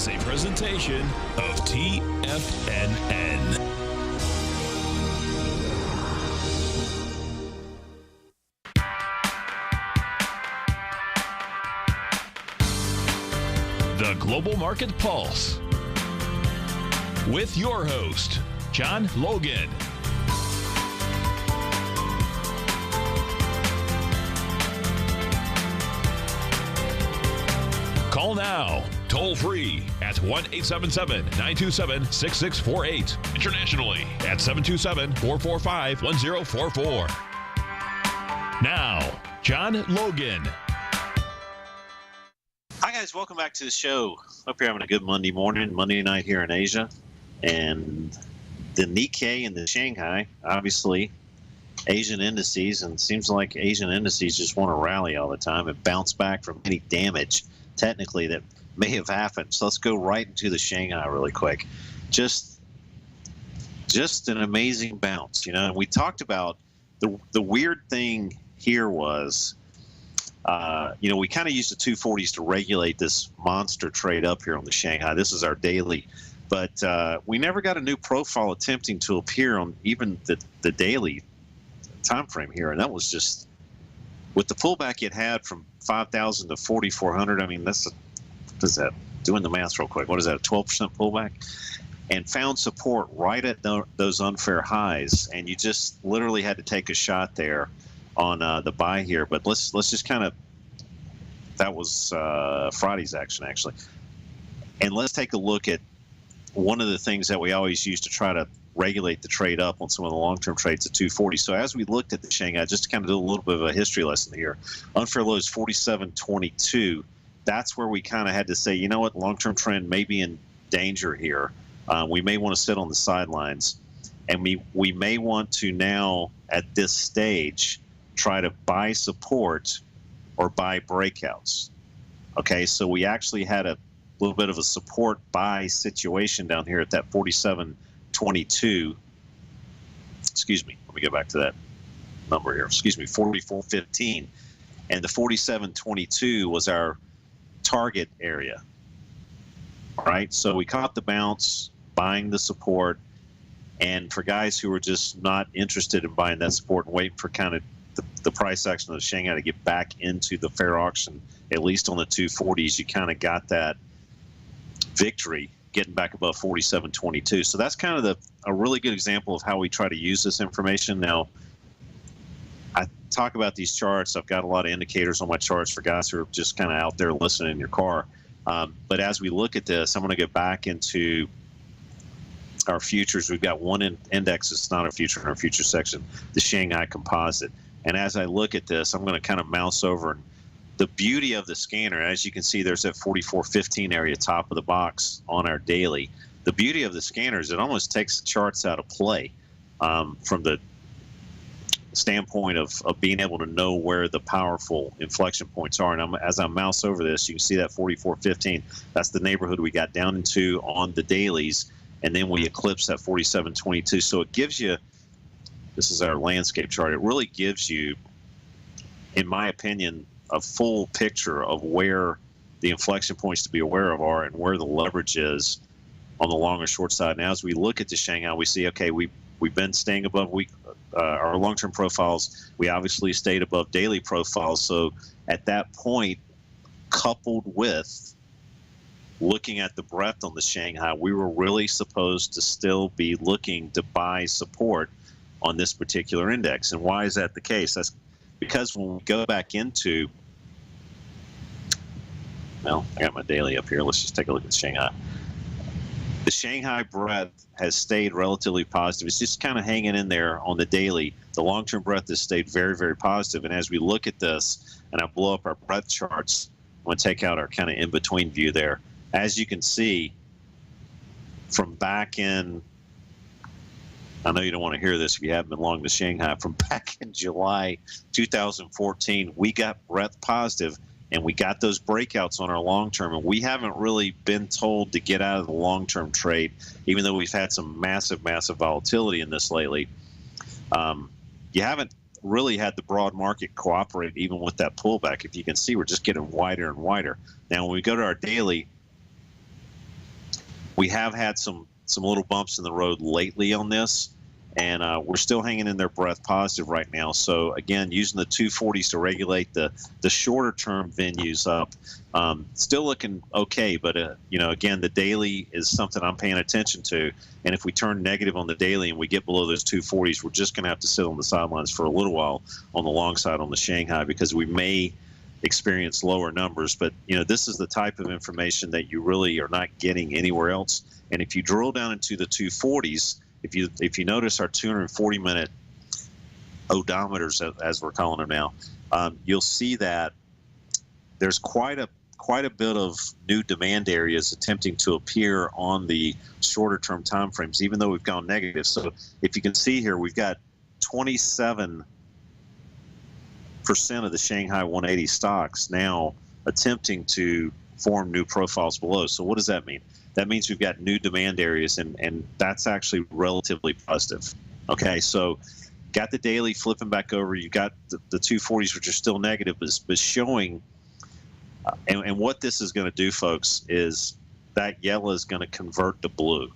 is a presentation of TFNN. The Global Market Pulse with your host, John Logan. Call now, toll free at 1-877-927-6648. Internationally at 727-445-1044. Now, John Logan. Hi, guys. Welcome back to the show. Hope you're having a good Monday morning, Monday night here in Asia. And the Nikkei and the Shanghai, obviously, Asian indices, and it seems like Asian indices just want to rally all the time and bounce back from any damage, technically, that may have happened. So let's go right into the Shanghai really quick. Just an amazing bounce, you know. And we talked about the weird thing here was, we kind of used the 240s to regulate this monster trade up here on the Shanghai. This is our daily, but we never got a new profile attempting to appear on even the daily time frame here, and that was just with the pullback it had from 5,000 to 4,400. I mean, what is that? Doing the math real quick. What is that? A 12% pullback, and found support right at those unfair highs, and you just literally had to take a shot there on the buy here. But let's just kind of, that was Friday's action actually, and let's take a look at one of the things that we always use to try to regulate the trade up on some of the long-term trades at 240. So as we looked at the Shanghai, just to kind of do a little bit of a history lesson here, unfair low is 47.22. That's where we kind of had to say, you know what, long-term trend may be in danger here. We may want to sit on the sidelines, and we may want to now at this stage try to buy support or buy breakouts. Okay, so we actually had a little bit of a support buy situation down here at that 47.22. Excuse me, let me go back to that number here. Excuse me, 44.15. And the 47.22 was our target area. All right, so we caught the bounce, buying the support, and for guys who were just not interested in buying that support and waiting for kind of the price action of the Shanghai to get back into the fair auction, at least on the 240s, you kind of got that victory getting back above 47.22. So that's kind of a really good example of how we try to use this information. Now, I talk about these charts. I've got a lot of indicators on my charts for guys who are just kind of out there listening in your car. But as we look at this, I'm going to go back into our futures. We've got one index that's not a future in our future section, the Shanghai Composite. And as I look at this, I'm going to kind of mouse over. And the beauty of the scanner, as you can see, there's that 44.15 area, top of the box on our daily. The beauty of the scanner is it almost takes the charts out of play from the standpoint of being able to know where the powerful inflection points are. And as I mouse over this, you can see that 44.15. That's the neighborhood we got down into on the dailies, and then we eclipse that 47.22. So it gives you, this is our landscape chart, it really gives you, in my opinion, a full picture of where the inflection points to be aware of are and where the leverage is on the long or short side. Now, as we look at the Shanghai, we see, okay, we've been staying above our long-term profiles. We obviously stayed above daily profiles. So at that point, coupled with looking at the breadth on the Shanghai, we were really supposed to still be looking to buy support on this particular index. And why is that the case? That's because when we go back into, well, I got my daily up here. Let's just take a look at Shanghai. The Shanghai breadth has stayed relatively positive. It's just kind of hanging in there on the daily. The long-term breadth has stayed very, very positive. And as we look at this, and I blow up our breadth charts, I'm going to take out our kind of in-between view there. As you can see, from back in, I know you don't want to hear this if you haven't been long to Shanghai, from back in July 2014, we got breadth positive, and we got those breakouts on our long-term, and we haven't really been told to get out of the long-term trade, even though we've had some massive, massive volatility in this lately. You haven't really had the broad market cooperate even with that pullback. If you can see, we're just getting wider and wider. Now, when we go to our daily, We have had some little bumps in the road lately on this, and we're still hanging in there breadth positive right now. So again, using the 240s to regulate the shorter term venues up, still looking okay. But again, the daily is something I'm paying attention to. And if we turn negative on the daily and we get below those 240s, we're just going to have to sit on the sidelines for a little while on the long side on the Shanghai, because we may experience lower numbers. But this is the type of information that you really are not getting anywhere else. And if you drill down into the 240s, if you notice our 240-minute odometers, as we're calling them now, you'll see that there's quite a bit of new demand areas attempting to appear on the shorter term time frames, even though we've gone negative. So if you can see here, we've got 27% of the Shanghai 180 stocks now attempting to form new profiles below. So what does that mean? That means we've got new demand areas, and that's actually relatively positive. Okay, so got the daily flipping back over. You got the 240s, which are still negative, but showing. And what this is going to do, folks, is that yellow is going to convert to blue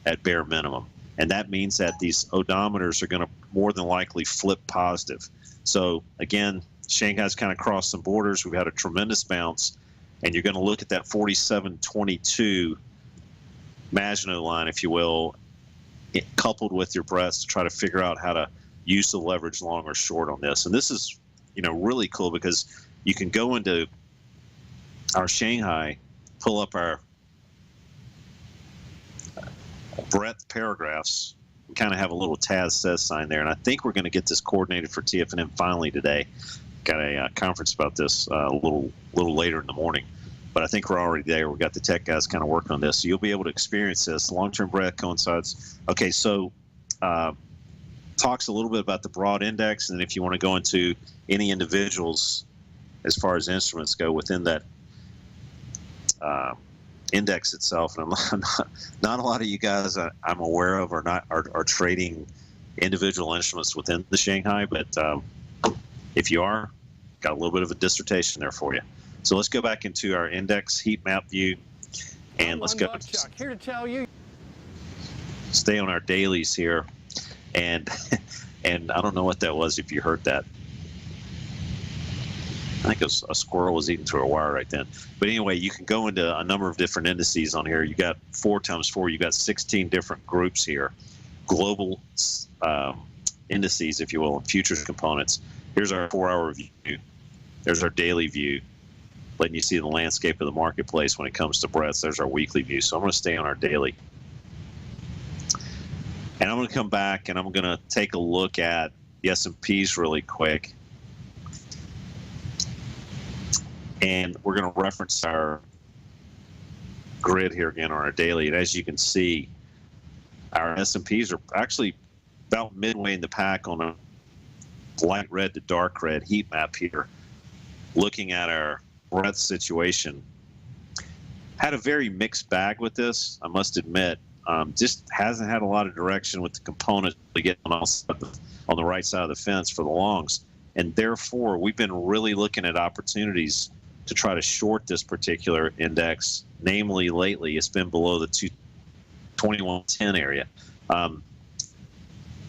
at bare minimum. And that means that these odometers are going to more than likely flip positive. So, again, Shanghai's kind of crossed some borders. We've had a tremendous bounce. And you're going to look at that 47.22 Maginot line, if you will, coupled with your breadths to try to figure out how to use the leverage long or short on this. And this is, really cool, because you can go into our Shanghai, pull up our breadth paragraphs, we kind of have a little Taz says sign there. And I think we're going to get this coordinated for TFNN finally today. Got a conference about this a little later in the morning. But I think we're already there. We've got the tech guys kind of working on this. So you'll be able to experience this. Long-term breadth coincides. Okay, so talks a little bit about the broad index. And then if you want to go into any individuals as far as instruments go within that index itself, and not a lot of you guys I'm aware of are trading individual instruments within the Shanghai, but if you are, got a little bit of a dissertation there for you. So let's go back into our index heat map view, and let's go. Chuck, here to tell you. Stay on our dailies here, and I don't know what that was. If you heard that. I think a squirrel was eating through a wire right then. But anyway, you can go into a number of different indices on here. You got 4 times 4. You got 16 different groups here, global indices, if you will, and futures components. Here's our 4-hour view. There's our daily view, letting you see the landscape of the marketplace when it comes to breadths. There's our weekly view. So I'm going to stay on our daily. And I'm going to come back and I'm going to take a look at the S&Ps really quick. And we're going to reference our grid here again on our daily. And as you can see, our S&Ps are actually about midway in the pack on a light red to dark red heat map here. Looking at our breadth situation, had a very mixed bag with this, I must admit. Just hasn't had a lot of direction with the components to get on the right side of the fence for the longs. And therefore, we've been really looking at opportunities to try to short this particular index. Namely, lately, it's been below the 2110 area.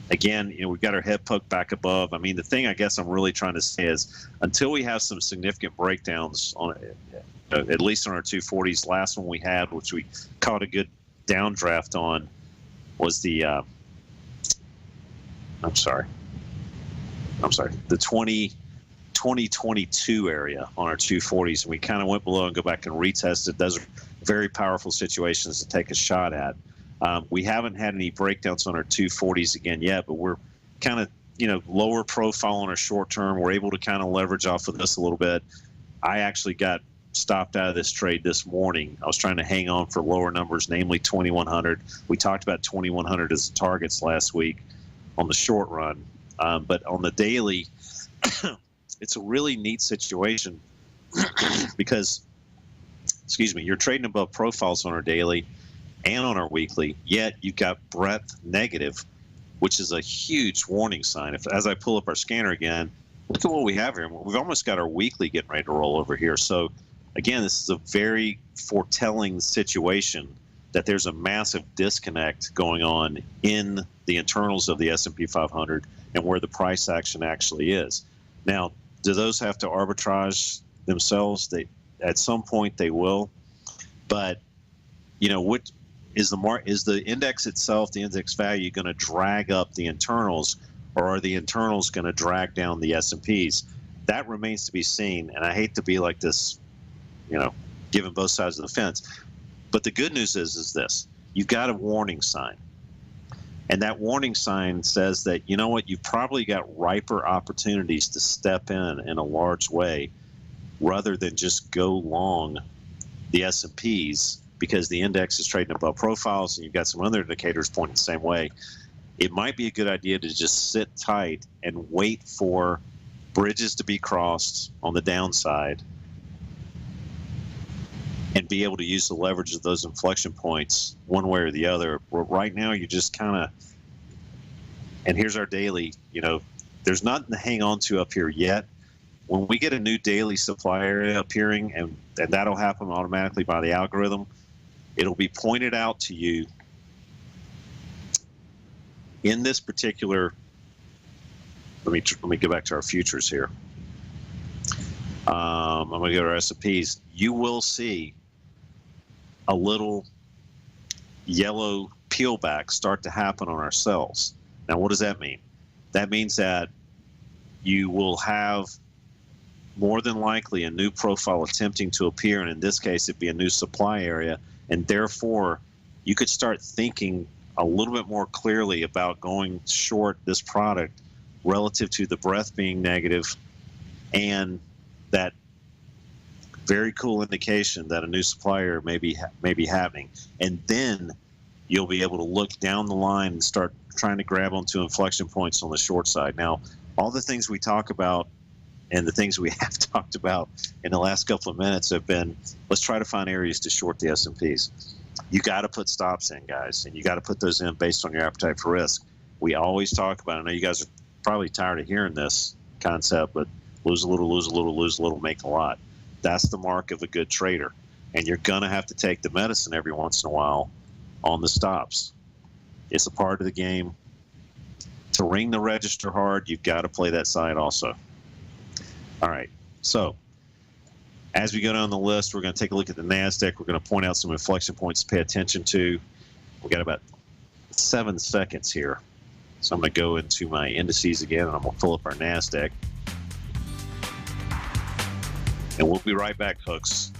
Again, we've got our head poked back above. I mean, the thing I guess I'm really trying to say is until we have some significant breakdowns on at least on our 240s, last one we had, which we caught a good downdraft on, was the the 2022 area on our 240s, and we kind of went below and go back and retested. Those are very powerful situations to take a shot at. We haven't had any breakdowns on our 240s again yet, but we're kind of lower profile on our short term. We're able to kind of leverage off of this a little bit. I actually got stopped out of this trade this morning. I was trying to hang on for lower numbers, namely 2100. We talked about 2100 as targets last week on the short run, but on the daily, it's a really neat situation because, you're trading above profiles on our daily and on our weekly, yet you've got breadth negative, which is a huge warning sign. As I pull up our scanner again, look at what we have here. We've almost got our weekly getting ready to roll over here. So again, this is a very foretelling situation that there's a massive disconnect going on in the internals of the S&P 500 and where the price action actually is. Now, do those have to arbitrage themselves? At some point they will, but what is the index itself, the index value, going to drag up the internals, or are the internals going to drag down the S&Ps? That remains to be seen, and I hate to be like this, giving both sides of the fence. But the good news is this: you've got a warning sign. And that warning sign says that, you've probably got riper opportunities to step in a large way rather than just go long the S&Ps, because the index is trading above profiles and you've got some other indicators pointing the same way. It might be a good idea to just sit tight and wait for bridges to be crossed on the downside and be able to use the leverage of those inflection points one way or the other. Right now, you just kind of, and here's our daily, there's nothing to hang on to up here yet. When we get a new daily supply area appearing, and that'll happen automatically by the algorithm, it'll be pointed out to you in this particular, let me go back to our futures here. I'm going to go to our S&Ps. You will see a little yellow peel back start to happen on our cells. Now, what does that mean? That means that you will have more than likely a new profile attempting to appear, and in this case, it'd be a new supply area, and therefore, you could start thinking a little bit more clearly about going short this product relative to the breadth being negative and that very cool indication that a new supplier may be happening. And then you'll be able to look down the line and start trying to grab onto inflection points on the short side. Now, all the things we talk about and the things we have talked about in the last couple of minutes have been, let's try to find areas to short the S&Ps. You got to put stops in, guys, and you got to put those in based on your appetite for risk. We always talk about it. I know you guys are probably tired of hearing this concept, but lose a little, lose a little, lose a little, make a lot. That's the mark of a good trader. And you're going to have to take the medicine every once in a while on the stops. It's a part of the game. To ring the register hard, you've got to play that side also. All right. So as we go down the list, we're going to take a look at the NASDAQ. We're going to point out some inflection points to pay attention to. We've got about 7 seconds here. So I'm going to go into my indices again, and I'm going to pull up our NASDAQ. And we'll be right back, folks.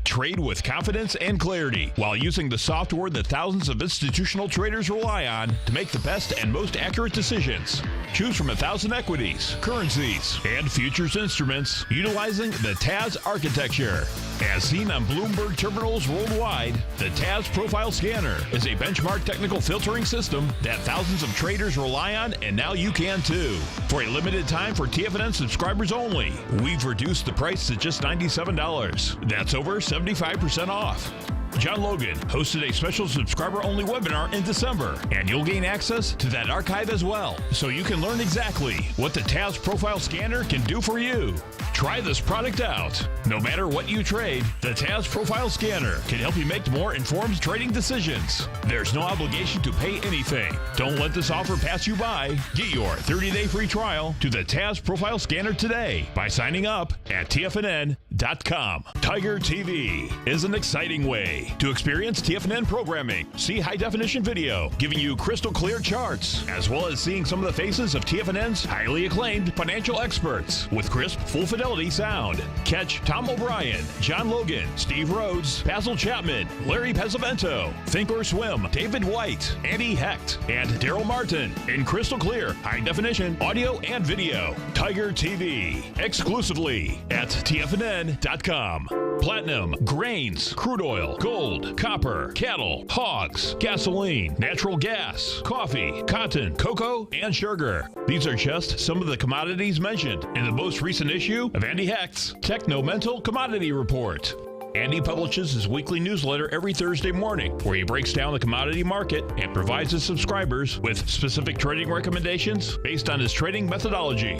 Trade with confidence and clarity while using the software that thousands of institutional traders rely on to make the best and most accurate decisions. Choose from 1,000 equities, currencies, and futures instruments utilizing the TAS architecture. As seen on Bloomberg terminals worldwide, the TAS Profile Scanner is a benchmark technical filtering system that thousands of traders rely on, and now you can too. For a limited time for TFNN subscribers only, we've reduced the price to just $97. That's over 75% off. John Logan hosted a special subscriber-only webinar in December, and you'll gain access to that archive as well, so you can learn exactly what the TAS Profile Scanner can do for you. Try this product out. No matter what you trade, the TAS Profile Scanner can help you make more informed trading decisions. There's no obligation to pay anything. Don't let this offer pass you by. Get your 30-day free trial to the TAS Profile Scanner today by signing up at TFNN.com. Tiger TV is an exciting way to experience TFNN programming. See high-definition video giving you crystal clear charts, as well as seeing some of the faces of TFNN's highly acclaimed financial experts with crisp, full fidelity sound. Catch Tom O'Brien, John Logan, Steve Rhodes, Basil Chapman, Larry Pesavento, Think or Swim, David White, Andy Hecht, and Daryl Martin in crystal clear, high-definition audio and video. Tiger TV, exclusively at TFNN.com. TFNN.com. Platinum, grains, crude oil, gold, copper, cattle, hogs, gasoline, natural gas, coffee, cotton, cocoa, and sugar. These are just some of the commodities mentioned in the most recent issue of Andy Hecht's Techno-Mental Commodity Report. Andy publishes his weekly newsletter every Thursday morning, where he breaks down the commodity market and provides his subscribers with specific trading recommendations based on his trading methodology.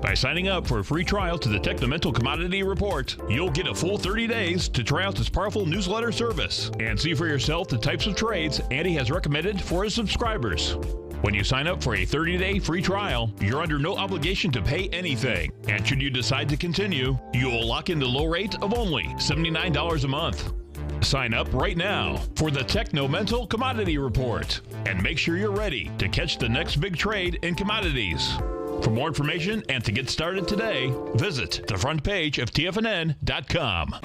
By signing up for a free trial to the Techno-Mental Commodity Report, you'll get a full 30 days to try out this powerful newsletter service and see for yourself the types of trades Andy has recommended for his subscribers. When you sign up for a 30-day free trial, you're under no obligation to pay anything. And should you decide to continue, you will lock in the low rate of only $79 a month. Sign up right now for the Techno-Mental Commodity Report and make sure you're ready to catch the next big trade in commodities. For more information and to get started today, visit the front page of TFNN.com.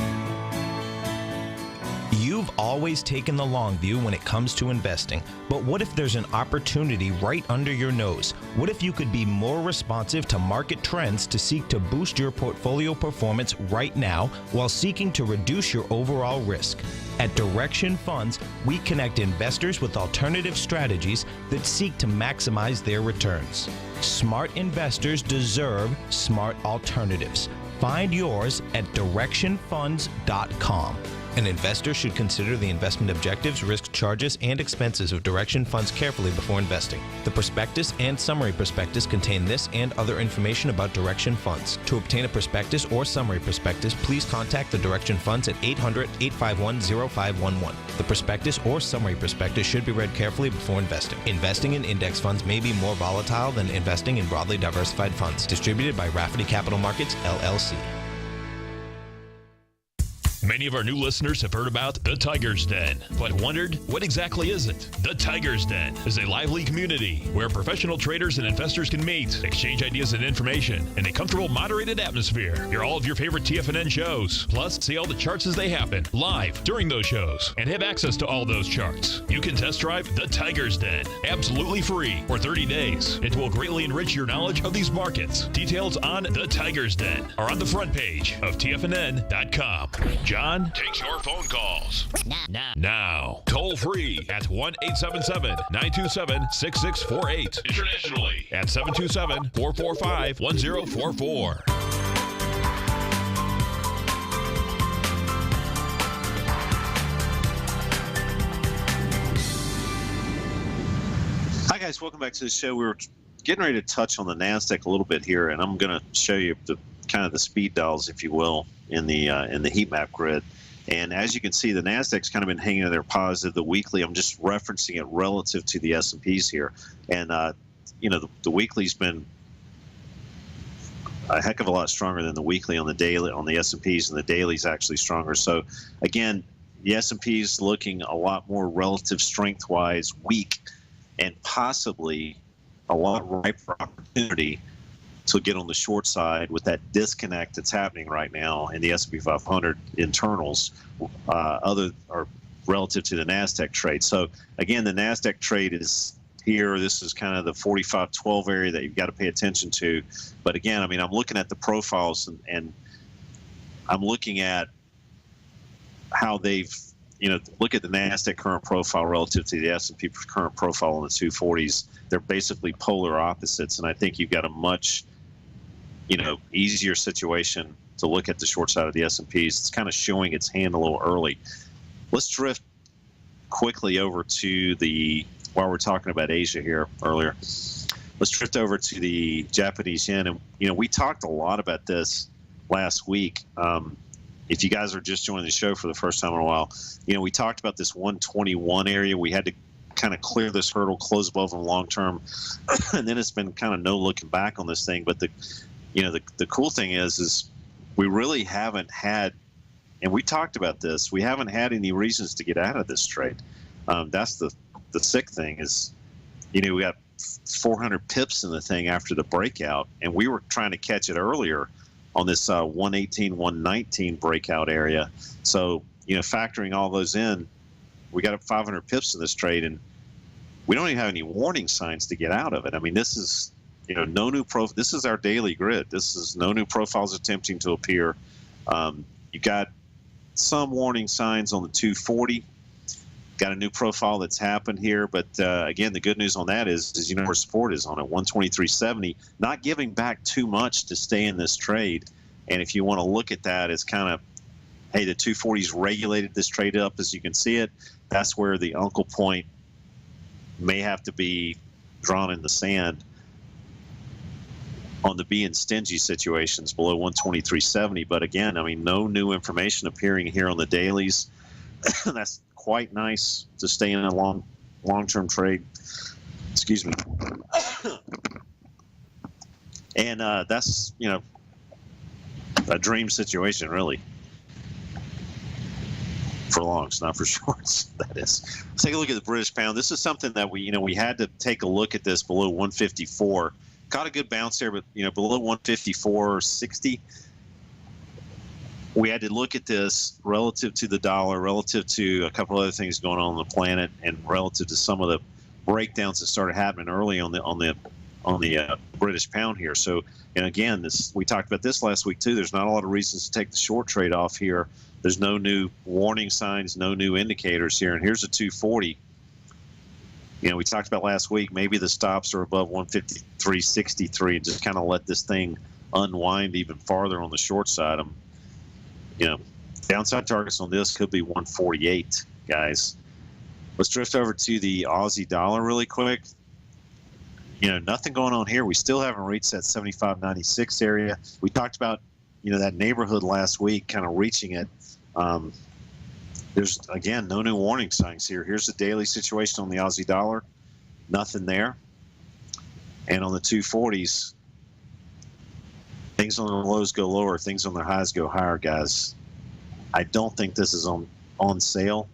You've always taken the long view when it comes to investing, but what if there's an opportunity right under your nose? What if you could be more responsive to market trends to seek to boost your portfolio performance right now while seeking to reduce your overall risk? At Direction Funds, we connect investors with alternative strategies that seek to maximize their returns. Smart investors deserve smart alternatives. Find yours at directionfunds.com. An investor should consider the investment objectives, risk charges, and expenses of Direction Funds carefully before investing. The prospectus and summary prospectus contain this and other information about Direction Funds. To obtain a prospectus or summary prospectus, please contact the Direction Funds at 800-851-0511. The prospectus or summary prospectus should be read carefully before investing. Investing in index funds may be more volatile than investing in broadly diversified funds. Distributed by Rafferty Capital Markets, LLC. Many of our new listeners have heard about the Tiger's Den, but wondered, what exactly is it? The Tiger's Den is a lively community where professional traders and investors can meet, exchange ideas and information in a comfortable, moderated atmosphere. Hear all of your favorite TFNN shows, plus see all the charts as they happen, live during those shows, and have access to all those charts. You can test drive the Tiger's Den, absolutely free, for 30 days. It will greatly enrich your knowledge of these markets. Details on the Tiger's Den are on the front page of TFNN.com. John takes your phone calls. Now. Toll free at 1-877-927-6648. Internationally at 727-445-1044. Hi guys, welcome back to the show. We were getting ready to touch on the NASDAQ a little bit here, and I'm going to show you the kind of the speed dials, if you will, in the heat map grid. And as you can see, the NASDAQ's kind of been hanging in there positive. The weekly, I'm just referencing it relative to the S&Ps here. And, the weekly's been a heck of a lot stronger than the weekly on the daily, on the S&Ps, and the daily's actually stronger. So, again, the S&P's looking a lot more relative strength-wise weak, and possibly a lot ripe for opportunity to get on the short side with that disconnect that's happening right now in the S&P 500 internals, other or relative to the NASDAQ trade. So again, the NASDAQ trade is here. This is kind of the 45-12 area that you've got to pay attention to. But again, I mean, I'm looking at the profiles and I'm looking at how they've, look at the NASDAQ current profile relative to the S&P current profile in the 240s. They're basically polar opposites, and I think you've got a much easier situation to look at the short side of the S&Ps. It's kind of showing its hand a little early. Let's drift quickly over to while we're talking about Asia here earlier, let's drift over to the Japanese yen. And, we talked a lot about this last week. If you guys are just joining the show for the first time in a while, we talked about this 121 area. We had to kind of clear this hurdle, close above them long term, and then it's been kind of no looking back on this thing. But the cool thing is we really haven't had, and we talked about this, we haven't had any reasons to get out of this trade. That's the sick thing is, we got 400 pips in the thing after the breakout, and we were trying to catch it earlier on this 118, 119 breakout area. So, factoring all those in, we got up 500 pips in this trade, and we don't even have any warning signs to get out of it. I mean, this is, no new this is our daily grid. This is no new profiles attempting to appear. You got some warning signs on the 240. Got a new profile that's happened here, but again, the good news on that is you know where support is on it, 123.70. Not giving back too much to stay in this trade, and if you want to look at that as kind of, hey, the 240's regulated this trade up as you can see it. That's where the uncle point may have to be drawn in the sand on the being stingy situations below 123.70. But again, I mean, no new information appearing here on the dailies. That's quite nice to stay in a long-term trade. Excuse me. And that's, you know, a dream situation, really. For longs, not for shorts, that is. Let's take a look at the British pound. This is something that we had to take a look at this below 154. Caught a good bounce there, but below 154.60. We had to look at this relative to the dollar, relative to a couple other things going on the planet, and relative to some of the breakdowns that started happening early on the British pound here. So, and again, we talked about this last week too. There's not a lot of reasons to take the short trade off here. There's no new warning signs, no new indicators here. And here's a 240. We talked about last week, maybe the stops are above 153.63 and just kind of let this thing unwind even farther on the short side. Downside targets on this could be 148, guys. Let's drift over to the Aussie dollar really quick. Nothing going on here. We still haven't reached that 75.96 area. We talked about, that neighborhood last week, kind of reaching it. There's, again, no new warning signs here. Here's the daily situation on the Aussie dollar. Nothing there. And on the 240s, things on the lows go lower, things on the highs go higher, guys. I don't think this is on sale.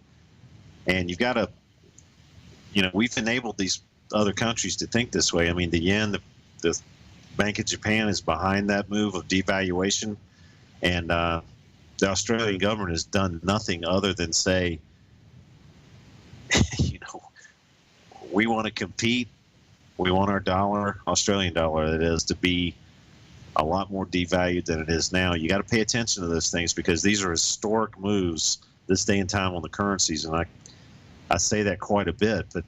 And you've got to, we've enabled these other countries to think this way. I mean, the yen, the Bank of Japan is behind that move of devaluation. And the Australian government has done nothing other than say, we want to compete. We want our dollar, Australian dollar that is, to be a lot more devalued than it is now. You got to pay attention to those things because these are historic moves this day and time on the currencies. And I say that quite a bit. But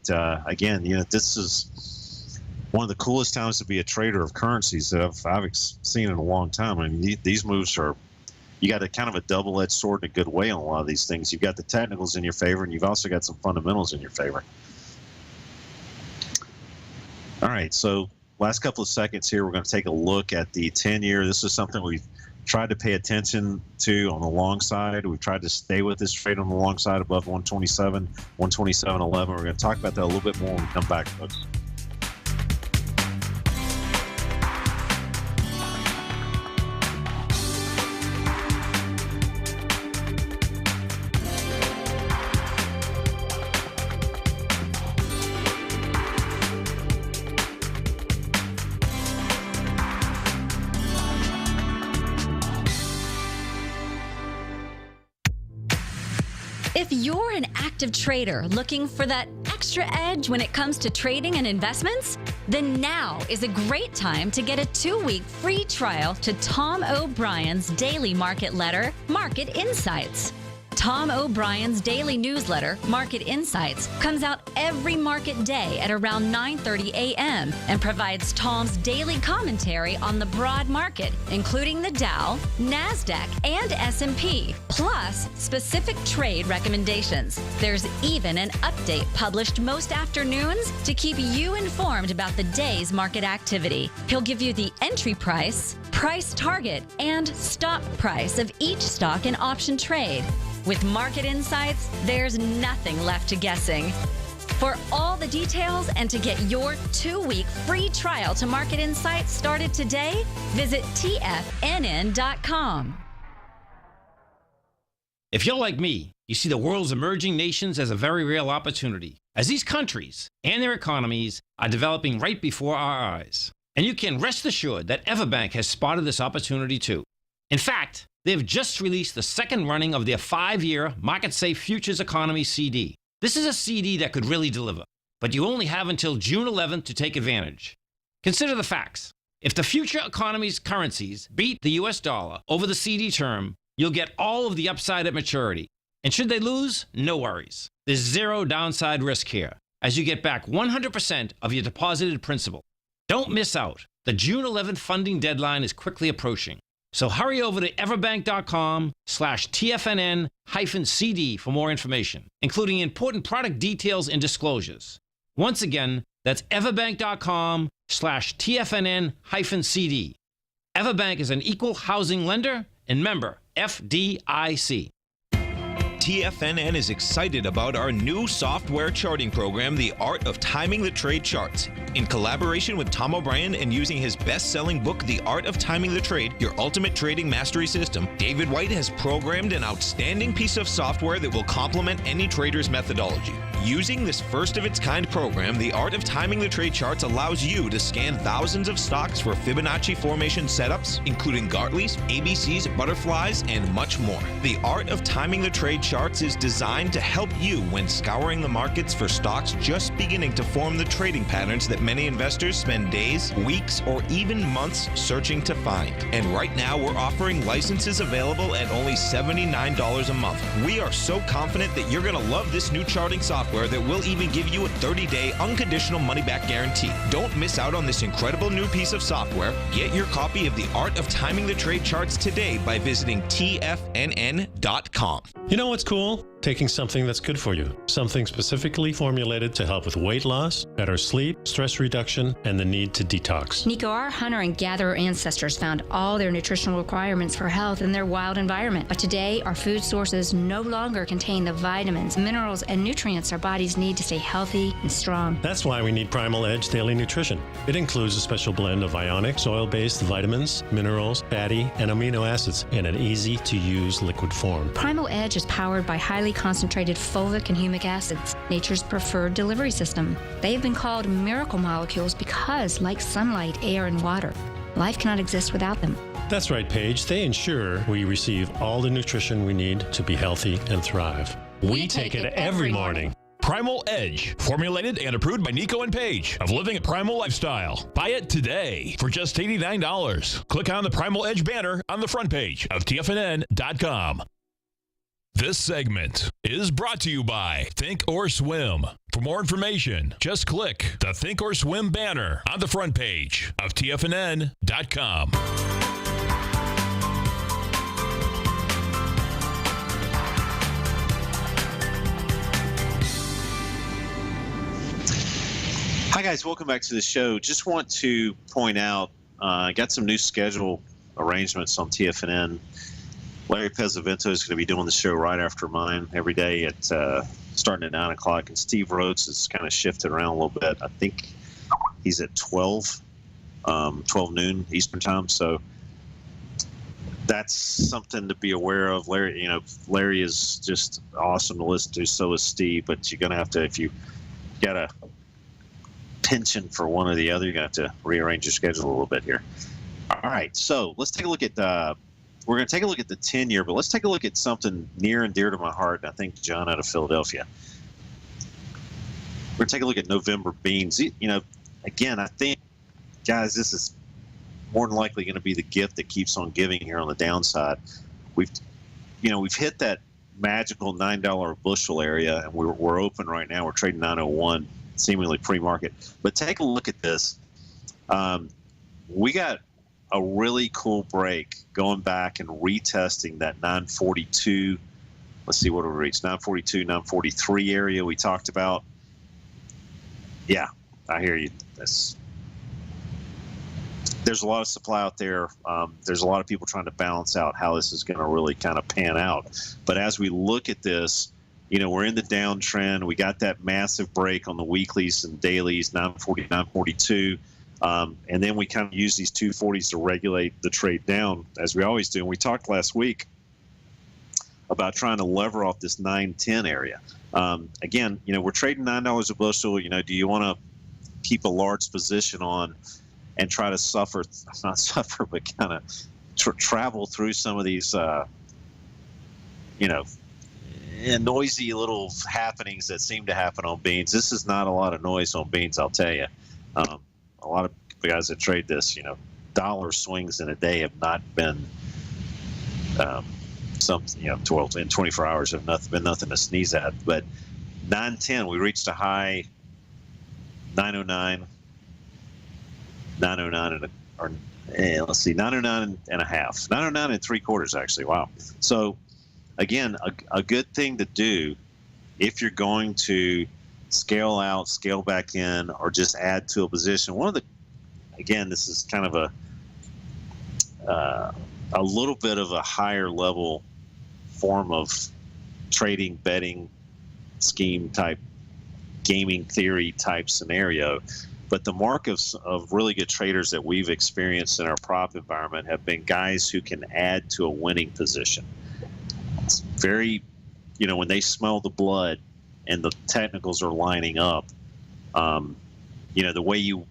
again, this is one of the coolest times to be a trader of currencies that I've seen in a long time. I mean, these moves are, you got a kind of a double-edged sword in a good way on a lot of these things. You've got the technicals in your favor, and you've also got some fundamentals in your favor. All right, so last couple of seconds here, we're going to take a look at the 10-year. This is something we've tried to pay attention to on the long side. We've tried to stay with this trade on the long side above 127, 127.11. We're going to talk about that a little bit more when we come back, folks. If you're an active trader looking for that extra edge when it comes to trading and investments, then now is a great time to get a 2-week free trial to Tom O'Brien's daily market letter, Market Insights. Tom O'Brien's daily newsletter, Market Insights, comes out every market day at around 9:30 a.m. and provides Tom's daily commentary on the broad market, including the Dow, NASDAQ, and S&P, plus specific trade recommendations. There's even an update published most afternoons to keep you informed about the day's market activity. He'll give you the entry price, price target, and stop price of each stock and option trade. With Market Insights, there's nothing left to guessing. For all the details and to get your 2-week free trial to Market Insights started today, visit TFNN.com. If you're like me, you see the world's emerging nations as a very real opportunity, as these countries and their economies are developing right before our eyes. And you can rest assured that Everbank has spotted this opportunity too. In fact, they've just released the second running of their 5-year Market Safe Futures Economy CD. This is a CD that could really deliver, but you only have until June 11th to take advantage. Consider the facts. If the future economy's currencies beat the US dollar over the CD term, You'll get all of the upside at maturity. And should they lose, no worries. There's zero downside risk here, as you get back 100% of your deposited principal. Don't miss out. The June 11th funding deadline is quickly approaching. So hurry over to everbank.com/TFNN-CD for more information, including important product details and disclosures. Once again, that's everbank.com/TFNN-CD. Everbank is an equal housing lender and member FDIC. TFNN is excited about our new software charting program, The Art of Timing the Trade Charts. In collaboration with Tom O'Brien and using his best-selling book, The Art of Timing the Trade, Your Ultimate Trading Mastery System, David White has programmed an outstanding piece of software that will complement any trader's methodology. Using this first-of-its-kind program, The Art of Timing the Trade Charts allows you to scan thousands of stocks for Fibonacci formation setups, including Gartley's, ABC's, butterflies, and much more. The Art of Timing the Trade Charts is designed to help you when scouring the markets for stocks just beginning to form the trading patterns that many investors spend days, weeks, or even months searching to find. And right now, we're offering licenses available at only $79 a month. We are so confident that you're going to love this new charting software that will even give you a 30-day unconditional money-back guarantee. Don't miss out on this incredible new piece of software. Get your copy of The Art of Timing the Trade Charts today by visiting TFNN.com. You know what's cool? Taking something that's good for you. Something specifically formulated to help with weight loss, better sleep, stress reduction, and the need to detox. Nico, our hunter and gatherer ancestors found all their nutritional requirements for health in their wild environment. But today, our food sources no longer contain the vitamins, minerals, and nutrients our bodies need to stay healthy and strong. That's why we need Primal Edge Daily Nutrition. It includes a special blend of ionic, soil-based vitamins, minerals, fatty, and amino acids in an easy-to-use liquid form. Primal Edge is powered by highly concentrated fulvic and humic acids, nature's preferred delivery system. They have been called miracle molecules because, like sunlight, air, and water, life cannot exist without them. That's right, Paige. They ensure we receive all the nutrition we need to be healthy and thrive. We take it every morning. Primal Edge, formulated and approved by Nico and Paige of Living a Primal Lifestyle. Buy it today for just $89. Click on the Primal Edge banner on the front page of TFNN.com. This segment is brought to you by Think or Swim. For more information, just click the Think or Swim banner on the front page of TFNN.com. Hi, guys. Welcome back to the show. Just want to point out, I got some new schedule arrangements on TFNN. Larry Pesavento is going to be doing the show right after mine every day at starting at 9 o'clock. And Steve Rhodes is kind of shifted around a little bit. I think he's at 12 noon Eastern time. So that's something to be aware of. Larry is just awesome to listen to. So is Steve. But you're going to have to, if you got a penchant for one or the other, you're going to have to rearrange your schedule a little bit here. All right. So let's take a look at we're going to take a look at the 10-year, but let's take a look at something near and dear to my heart, and I think John out of Philadelphia. We're going to take a look at November beans. Again, I think, guys, this is more than likely going to be the gift that keeps on giving here on the downside. We've hit that magical $9 a bushel area, and we're open right now. We're trading 901, seemingly pre-market. But take a look at this. We got a really cool break going back and retesting that 942. Let's see what we reached. 942, 943 area we talked about. Yeah, I hear you. There's a lot of supply out there. There's a lot of people trying to balance out how this is going to really kind of pan out. But as we look at this, we're in the downtrend. We got that massive break on the weeklies and dailies, 940, 942. And then we kind of use these 240s to regulate the trade down, as we always do. And we talked last week about trying to lever off this 910 area. Again, we're trading $9 a bushel. Do you want to keep a large position on and try to not suffer, but kind of travel through some of these, noisy little happenings that seem to happen on beans? This is not a lot of noise on beans, I'll tell you. A lot of guys that trade this, dollar swings in a day have not been some 12 in 24 hours have been nothing to sneeze at. But 910, we reached a high 909, 909 let's see, 909 and a half, 909 and 3/4 actually. Wow. So again, a good thing to do if you're going to scale out, scale back in, or just add to a position. Again, this is kind of a little bit of a higher level form of trading, betting, scheme type, gaming theory type scenario. But the mark of really good traders that we've experienced in our prop environment have been guys who can add to a winning position. It's very, when they smell the blood and the technicals are lining up, the way you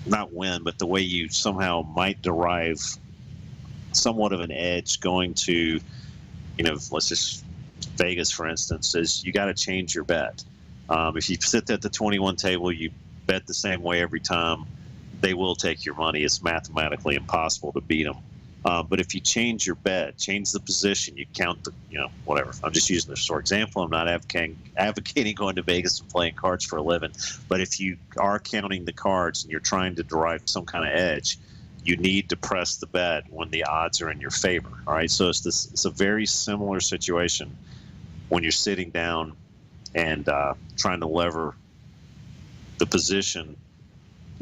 not win, but the way you somehow might derive somewhat of an edge going to, let's just Vegas, for instance, is you got to change your bet. If you sit at the 21 table, you bet the same way every time, they will take your money. It's mathematically impossible to beat them. But if you change your bet, change the position, you count the, whatever. I'm just using this for example. I'm not advocating going to Vegas and playing cards for a living. But if you are counting the cards and you're trying to derive some kind of edge, you need to press the bet when the odds are in your favor. All right. So it's a very similar situation when you're sitting down and trying to lever the position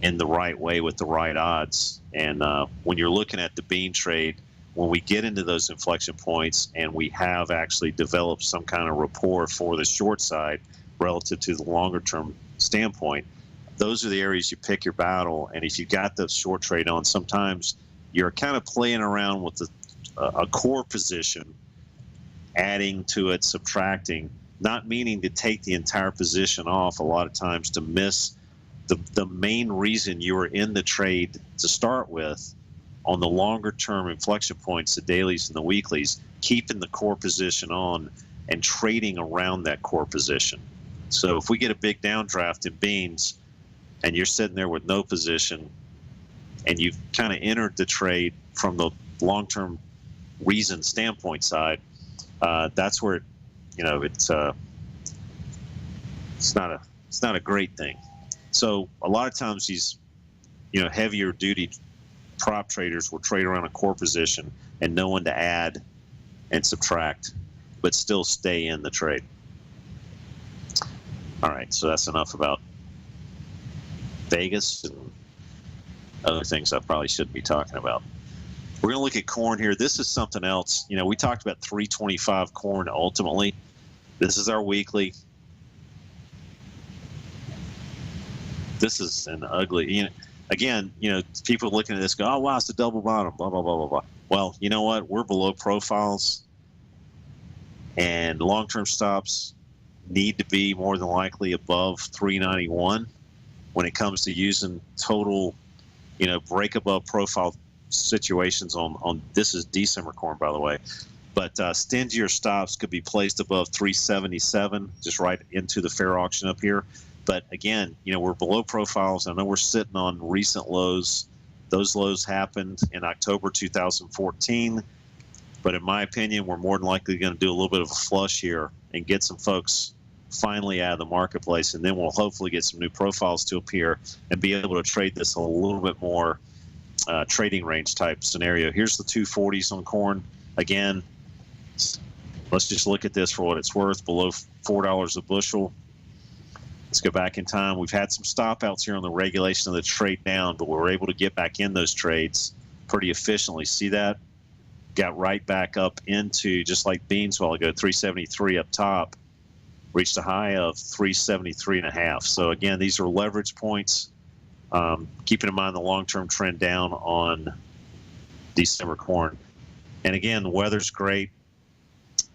in the right way with the right odds. And when you're looking at the bean trade, when we get into those inflection points and we have actually developed some kind of rapport for the short side relative to the longer term standpoint, those are the areas you pick your battle. And if you got the short trade on, sometimes you're kind of playing around with a core position, adding to it, subtracting, not meaning to take the entire position off a lot of times to miss the main reason you were in the trade to start with on the longer term inflection points, the dailies and the weeklies, keeping the core position on and trading around that core position. So if we get a big downdraft in beans and you're sitting there with no position and you've kind of entered the trade from the long-term reason standpoint side, that's where it's not a great thing. So a lot of times these heavier duty prop traders will trade around a core position and know when to add and subtract, but still stay in the trade. All right, so that's enough about Vegas and other things I probably shouldn't be talking about. We're going to look at corn here. This is something else. We talked about 325 corn ultimately. This is our weekly. This is an ugly, again, people looking at this go, oh, wow, it's a double bottom, blah, blah, blah, blah, blah. Well, you know what? We're below profiles, and long-term stops need to be more than likely above 391 when it comes to using total, break above profile situations on this is December corn, by the way. But stingier stops could be placed above 377, just right into the fair auction up here. But again, we're below profiles. I know we're sitting on recent lows. Those lows happened in October 2014. But in my opinion, we're more than likely going to do a little bit of a flush here and get some folks finally out of the marketplace. And then we'll hopefully get some new profiles to appear and be able to trade this a little bit more trading range type scenario. Here's the 240s on corn. Again, let's just look at this for what it's worth, below $4 a bushel. Let's go back in time. We've had some stop outs here on the regulation of the trade down, but we were able to get back in those trades pretty efficiently. See that? Got right back up into, just like beans a while ago, 373 up top, reached a high of 373.5. So again, these are leverage points. Keeping in mind the long-term trend down on December corn. And again, the weather's great.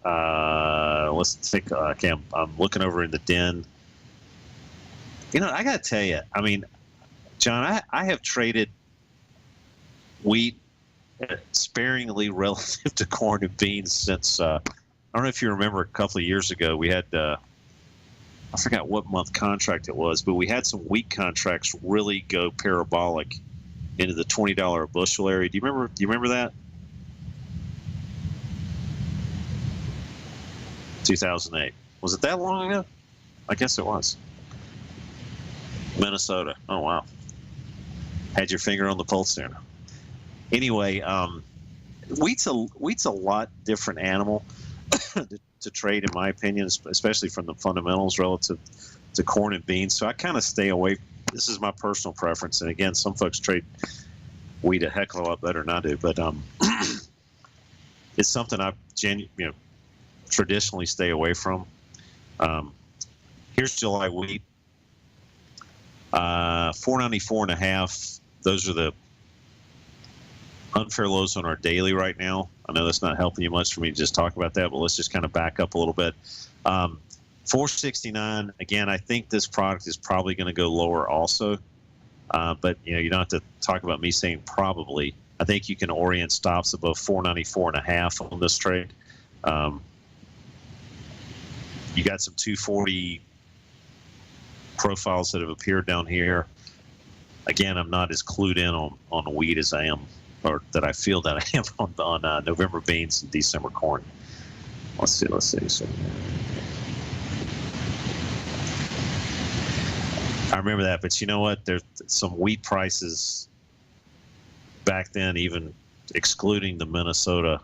Let's take, okay, I'm looking over in the den. I got to tell you, John, I have traded wheat sparingly relative to corn and beans since, I don't know if you remember a couple of years ago, we had, I forgot what month contract it was, but we had some wheat contracts really go parabolic into the $20 a bushel area. Do you remember that? 2008. Was it that long ago? I guess it was. Minnesota. Oh, wow. Had your finger on the pulse there. Anyway, wheat's a lot different animal to trade, in my opinion, especially from the fundamentals relative to corn and beans. So I kind of stay away. This is my personal preference. And again, some folks trade wheat a heck of a lot better than I do. But it's something I traditionally stay away from. Here's July wheat. 494.5. Those are the unfair lows on our daily right now. I know that's not helping you much for me to just talk about that, but let's just kind of back up a little bit. 469. Again, I think this product is probably going to go lower also. But you don't have to talk about me saying probably. I think you can orient stops above 494.5 on this trade. You got some 240 profiles that have appeared down here. Again, I'm not as clued in on wheat as I am, or that I feel that I am on November beans and December corn. Let's see. So, I remember that, but you know what? There's some wheat prices back then, even excluding the Minnesota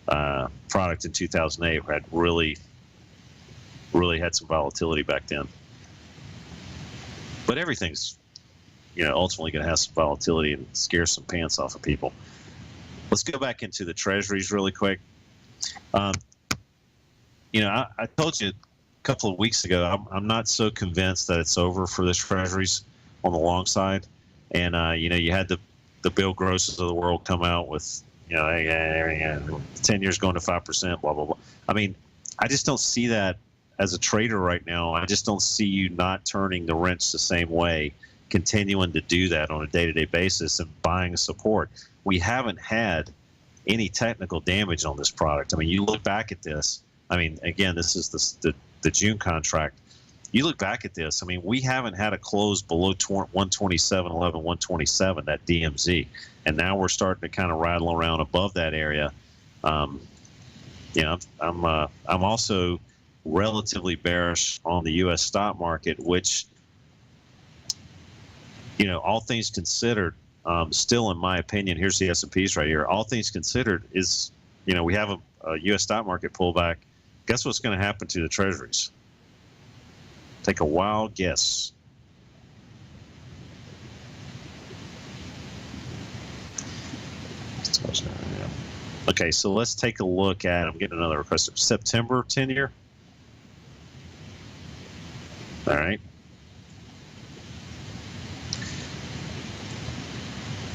product in 2008, had really had some volatility back then. But everything's, ultimately going to have some volatility and scare some pants off of people. Let's go back into the treasuries really quick. I told you a couple of weeks ago, I'm not so convinced that it's over for the treasuries on the long side. And, you had the Bill Grosses of the world come out with, 10 years going to 5%, blah, blah, blah. I mean, I just don't see that as a trader right now. I just don't see you not turning the wrench the same way, continuing to do that on a day-to-day basis and buying support. We haven't had any technical damage on this product. I mean, you look back at this. I mean, again, this is the June contract. You look back at this. I mean, we haven't had a close below 127.11, 127, that DMZ, and now we're starting to kind of rattle around above that area. I'm also relatively bearish on the U.S. stock market, which, all things considered, still, in my opinion, here's the S&Ps right here. All things considered is, we have a U.S. stock market pullback. Guess what's going to happen to the treasuries? Take a wild guess. Okay, so let's take a look at, I'm getting another request, September 10-year. All right.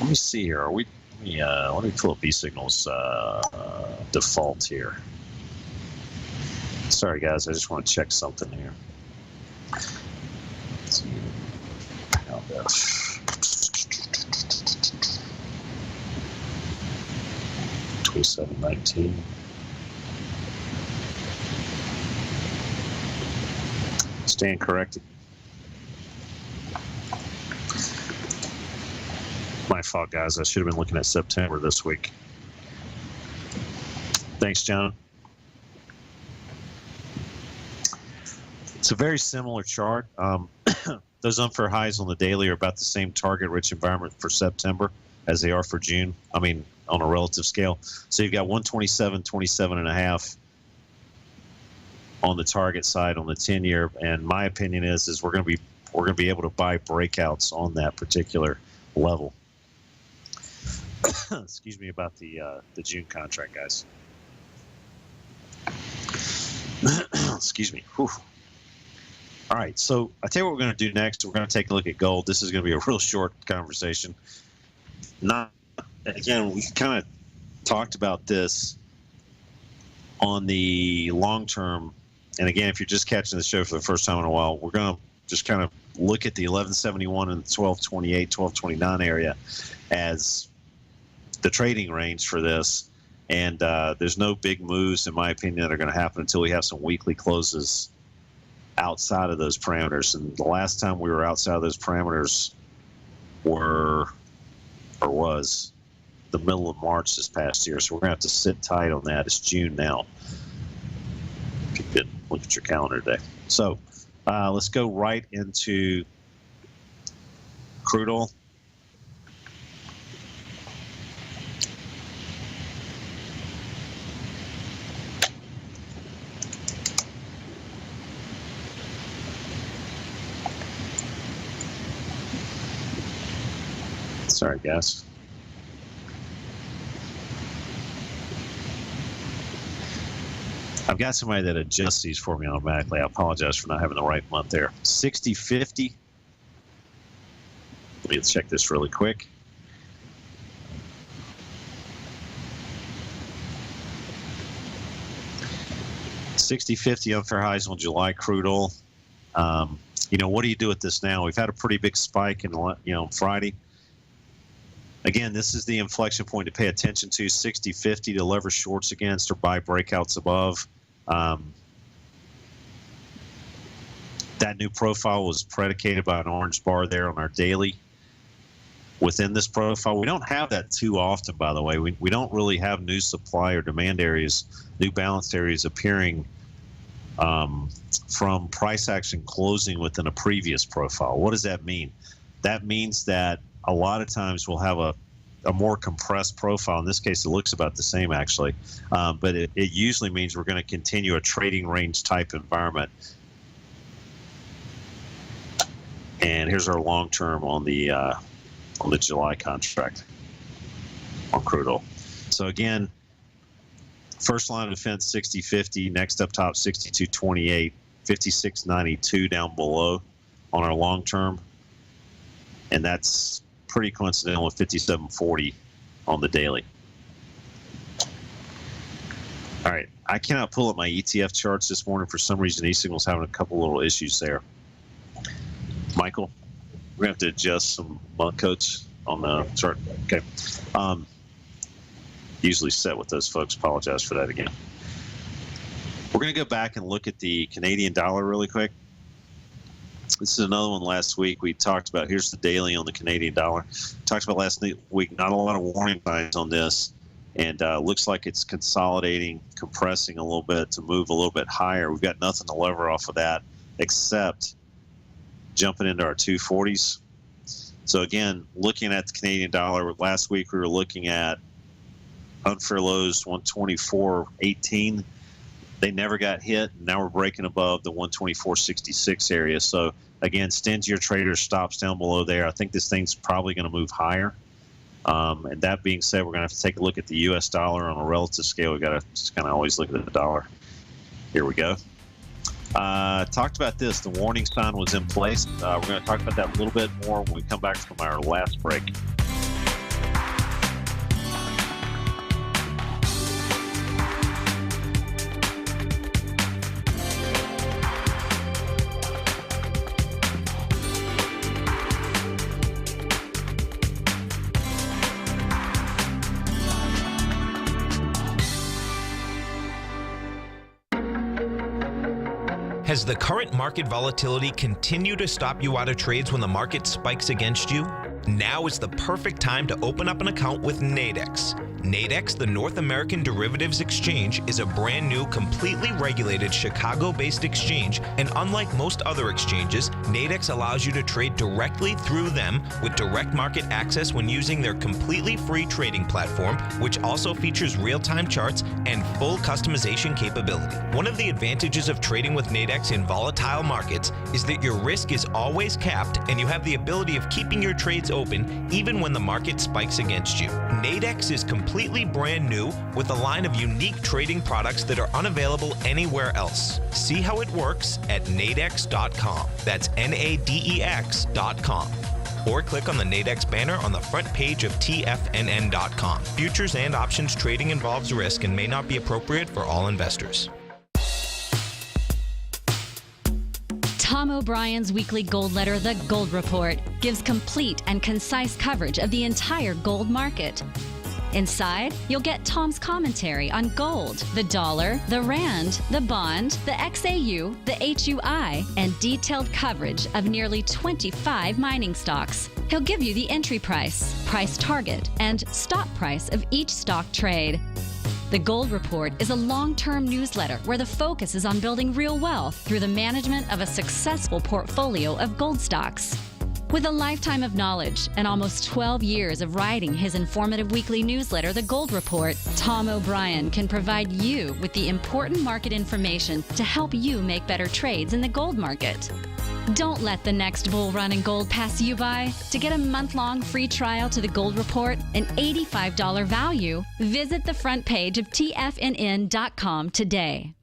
Let me see here. Let me pull up B-Signal's default here. Sorry, guys. I just want to check something here. Let's see. Pound F. 2719. Stand corrected. My fault, guys. I should have been looking at September this week. Thanks, John. It's a very similar chart. Those unfair highs on the daily are about the same target-rich environment for September as they are for June. I mean, on a relative scale. So you've got 127, 27.5 on the target side on the 10-year, and my opinion is we're going to be able to buy breakouts on that particular level. Excuse me about the June contract, guys. Excuse me. Whew. All right, so I tell you what we're going to do next. We're going to take a look at gold. This is going to be a real short conversation. Again, we kind of talked about this on the long term. And again, if you're just catching the show for the first time in a while, we're going to just kind of look at the 1171 and 1228, 1229 area as the trading range for this. And there's no big moves, in my opinion, that are going to happen until we have some weekly closes outside of those parameters. And the last time we were outside of those parameters was the middle of March this past year. So we're going to have to sit tight on that. It's June now. look at your calendar today. So let's go right into crude oil. Sorry, guys. I've got somebody that adjusts these for me automatically. I apologize for not having the right month there. 60.50. Let me check this really quick. $60.50 unfair highs on July crude oil. What do you do with this now? We've had a pretty big spike in Friday. Again, this is the inflection point to pay attention to. 60.50 to lever shorts against or buy breakouts above. That new profile was predicated by an orange bar there on our daily. Within this profile, we don't have that too often, by the way. We don't really have new supply or demand areas, new balanced areas appearing from price action closing within a previous profile. What does that mean? That means that a lot of times we'll have a more compressed profile. In this case, it looks about the same, actually. But it usually means we're going to continue a trading range type environment. And here's our long term on the July contract on crude oil. So again, first line of defense 60.50, next up top 62.28, 56.92 down below on our long term, and that's pretty coincidental with 57.40 on the daily. All right, I cannot pull up my ETF charts this morning. For some reason, eSignal's having a couple little issues there. Michael, we're going to have to adjust some month codes on the chart. Okay. Usually set with those folks. Apologize for that again. We're going to go back and look at the Canadian dollar really quick. This is another one last week we talked about. Here's the daily on the Canadian dollar. Talked about last week, not a lot of warning signs on this, and looks like it's consolidating, compressing a little bit to move a little bit higher. We've got nothing to lever off of that except jumping into our 240s. So again, looking at the Canadian dollar, last week we were looking at unfair lows 124.18. They never got hit. Now we're breaking above the 124.66 area. So again, stingier traders stops down below there. I think this thing's probably going to move higher. And that being said, we're going to have to take a look at the U.S. dollar on a relative scale. We've got to just kind of always look at the dollar. Here we go. Talked about this. The warning sign was in place. We're going to talk about that a little bit more when we come back from our last break. Has the current market volatility continued to stop you out of trades when the market spikes against you? Now is the perfect time to open up an account with Nadex. Nadex, the North American Derivatives Exchange, is a brand new, completely regulated Chicago-based exchange, and unlike most other exchanges, Nadex allows you to trade directly through them with direct market access when using their completely free trading platform, which also features real-time charts and full customization capability. One of the advantages of trading with Nadex in volatile markets is that your risk is always capped and you have the ability of keeping your trades open even when the market spikes against you. Nadex is completely brand new with a line of unique trading products that are unavailable anywhere else. See how it works at nadex.com. That's NADEX.com. Or click on the Nadex banner on the front page of TFNN.com. Futures and options trading involves risk and may not be appropriate for all investors. Tom O'Brien's weekly gold letter, The Gold Report, gives complete and concise coverage of the entire gold market. Inside, you'll get Tom's commentary on gold, the dollar, the rand, the bond, the XAU, the HUI, and detailed coverage of nearly 25 mining stocks. He'll give you the entry price, price target, and stop price of each stock trade. The Gold Report is a long-term newsletter where the focus is on building real wealth through the management of a successful portfolio of gold stocks. With a lifetime of knowledge and almost 12 years of writing his informative weekly newsletter, The Gold Report, Tom O'Brien can provide you with the important market information to help you make better trades in the gold market. Don't let the next bull run in gold pass you by. To get a month-long free trial to The Gold Report, an $85 value, visit the front page of TFNN.com today.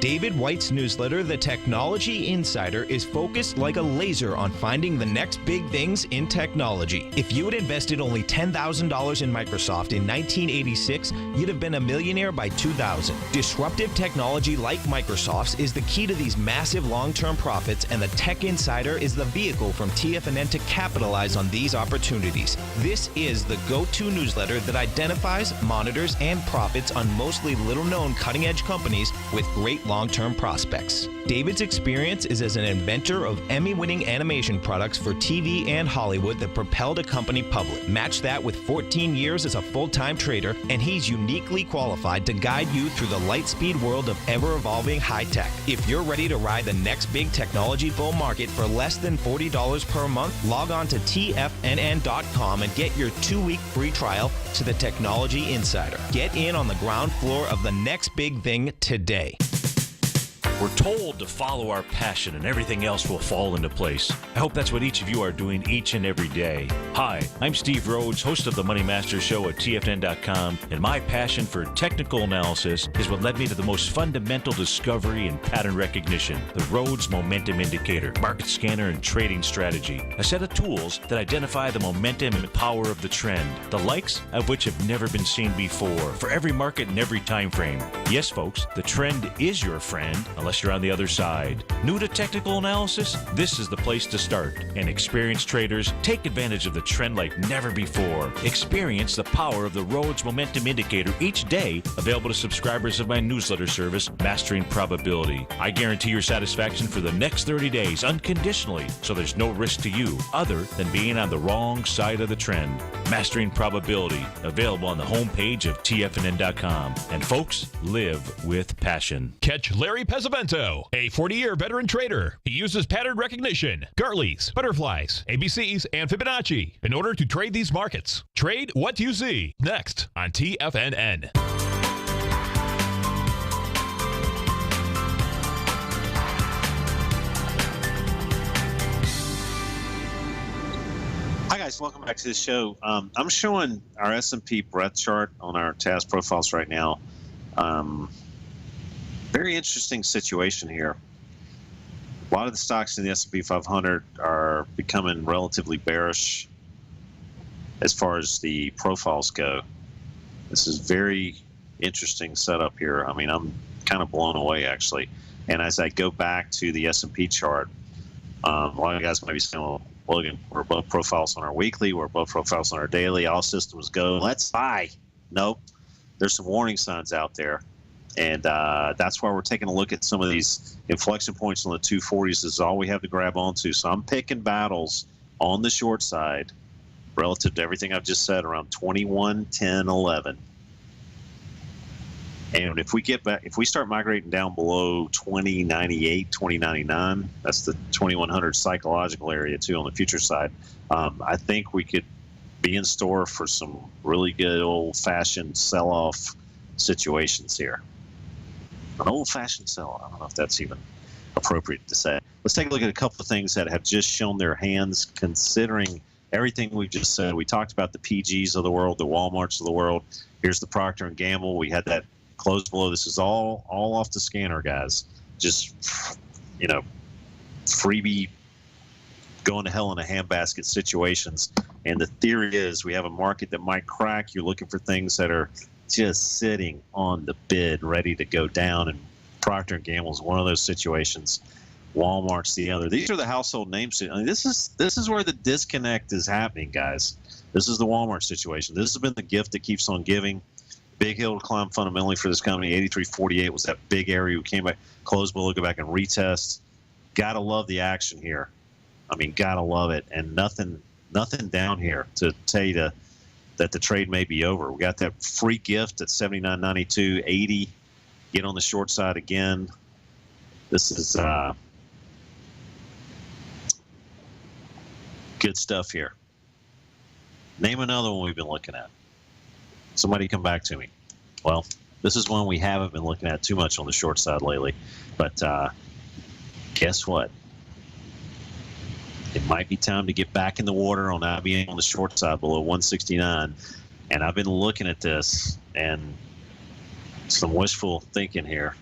David White's newsletter, The Technology Insider, is focused like a laser on finding the next big things in technology. If you had invested only $10,000 in Microsoft in 1986, you'd have been a millionaire by 2000. Disruptive technology like Microsoft's is the key to these massive long-term profits, and the Tech Insider is the vehicle from TFNN to capitalize on these opportunities. This is the go-to newsletter that identifies, monitors, and profits on mostly little-known cutting-edge companies with great long-term prospects. David's experience is as an inventor of Emmy-winning animation products for TV and Hollywood that propelled a company public. Match that with 14 years as a full-time trader, and he's uniquely qualified to guide you through the light-speed world of ever-evolving high-tech. If you're ready to ride the next big technology bull market for less than $40 per month, log on to TFNN.com and get your 2-week free trial to the Technology Insider. Get in on the ground floor of the next big thing today. We're told to follow our passion and everything else will fall into place. I hope that's what each of you are doing each and every day. Hi, I'm Steve Rhodes, host of the Money Master Show at TFNN.com, and my passion for technical analysis is what led me to the most fundamental discovery in pattern recognition, the Rhodes Momentum Indicator, market scanner, and trading strategy, a set of tools that identify the momentum and power of the trend, the likes of which have never been seen before, for every market and every time frame. Yes, folks, the trend is your friend, unless you're on the other side. New to technical analysis? This is the place to start. And experienced traders, take advantage of the trend like never before. Experience the power of the Rhodes Momentum Indicator each day, available to subscribers of my newsletter service, Mastering Probability. I guarantee your satisfaction for the next 30 days, unconditionally, so there's no risk to you other than being on the wrong side of the trend. Mastering Probability, available on the homepage of TFNN.com. And folks, live with passion. Catch Larry Pesavento, a 40-year veteran trader. He uses pattern recognition, Gartleys, butterflies, ABCs, and Fibonacci in order to trade these markets. Trade what you see. Next on TFNN. Hi guys, welcome back to the show. I'm showing our S&P breadth chart on our task profiles right now. Very interesting situation here. A lot of the stocks in the S&P 500 are becoming relatively bearish as far as the profiles go. This is very interesting setup here. I mean, I'm kind of blown away actually. And as I go back to the S&P chart, a lot of you guys might be saying, well, Logan, we're above profiles on our weekly, we're above profiles on our daily, all systems go, let's buy. Nope, there's some warning signs out there. And that's why we're taking a look at some of these inflection points on the 240s. This is all we have to grab onto. So I'm picking battles on the short side relative to everything I've just said around 21, 10, 11. And if we get back, if we start migrating down below 2098, 2099, that's the 2100 psychological area too on the future side. I think we could be in store for some really good old-fashioned sell-off situations here. An old-fashioned sell-off. I don't know if that's even appropriate to say. Let's take a look at a couple of things that have just shown their hands, considering everything we've just said. We talked about the PGs of the world, the Walmarts of the world. Here's the Procter & Gamble. We had that close below. This is all off the scanner, guys. Just, you know, freebie going to hell in a handbasket situations. And the theory is we have a market that might crack. You're looking for things that are just sitting on the bid, ready to go down. And Procter & Gamble is one of those situations. Walmart's the other. These are the household names. I mean, this is where the disconnect is happening, guys. This is the Walmart situation. This has been the gift that keeps on giving. Big hill to climb fundamentally for this company. 83.48 was that big area. We came back, close below, go back and retest. Gotta love the action here. I mean, gotta love it. And nothing down here to tell you to that the trade may be over. We got that free gift at 79.92, 80. Get on the short side again. This is good stuff here. Name another one we've been looking at. Somebody come back to me. Well, this is one we haven't been looking at too much on the short side lately. But guess what? It might be time to get back in the water on IBM on the short side below 169. And I've been looking at this and some wishful thinking here.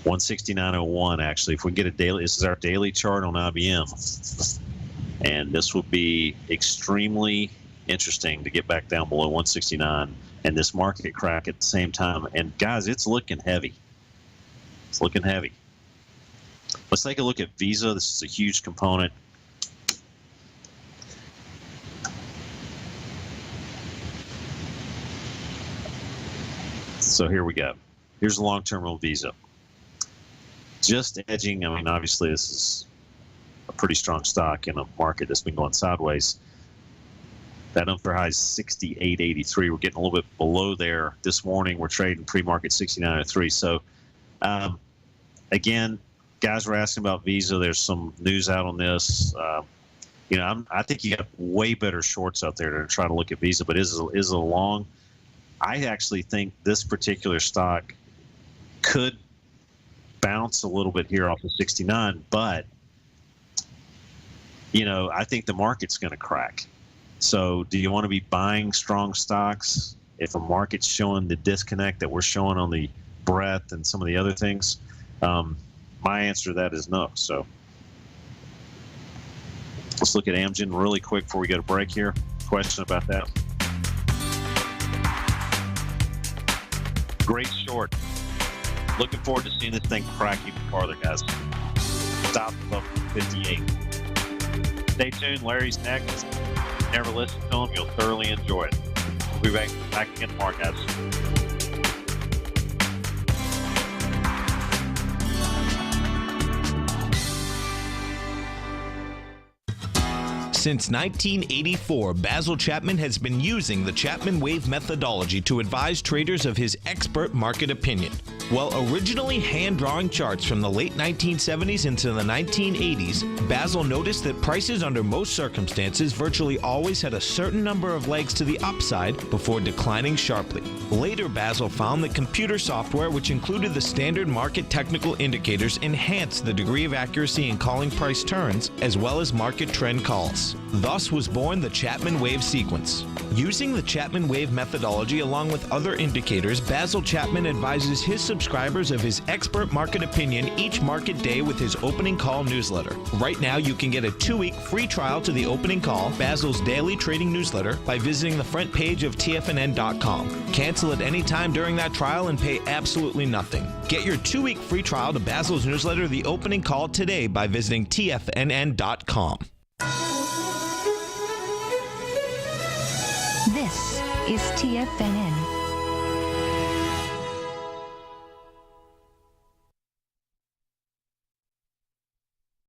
169.01 actually. If we get a daily, this is our daily chart on IBM. And this will be extremely interesting to get back down below 169 and this market crack at the same time. And guys, it's looking heavy. It's looking heavy. Let's take a look at Visa. This is a huge component. So here we go. Here's the long-term on Visa. Just edging. I mean, obviously, this is a pretty strong stock in a market that's been going sideways. That upper high is 68.83. We're getting a little bit below there. This morning, we're trading pre-market 69.03. So, again, guys were asking about Visa. There's some news out on this. You know, I think you got way better shorts out there to try to look at Visa, but is it a long? I actually think this particular stock could bounce a little bit here off of 69, but, you know, I think the market's going to crack. So do you want to be buying strong stocks if a market's showing the disconnect that we're showing on the breadth and some of the other things? My answer to that is no. So let's look at Amgen really quick before we get a break here. Question about that. Great short. Looking forward to seeing this thing crack even farther, guys. Stop above 58. Stay tuned. Larry's next. Never listen to him. You'll thoroughly enjoy it. We'll be back again tomorrow, guys. Since 1984, Basil Chapman has been using the Chapman Wave methodology to advise traders of his expert market opinion. While originally hand-drawing charts from the late 1970s into the 1980s, Basil noticed that prices under most circumstances virtually always had a certain number of legs to the upside before declining sharply. Later, Basil found that computer software, which included the standard market technical indicators, enhanced the degree of accuracy in calling price turns, as well as market trend calls. Thus was born the Chapman Wave sequence. Using the Chapman Wave methodology along with other indicators, Basil Chapman advises his subscribers of his expert market opinion each market day with his opening call newsletter. Right now, you can get a 2-week free trial to the opening call, Basil's daily trading newsletter, by visiting the front page of TFNN.com. Cancel at any time during that trial and pay absolutely nothing. Get your 2-week free trial to Basil's newsletter, The Opening Call, today by visiting TFNN.com. This is TFNN.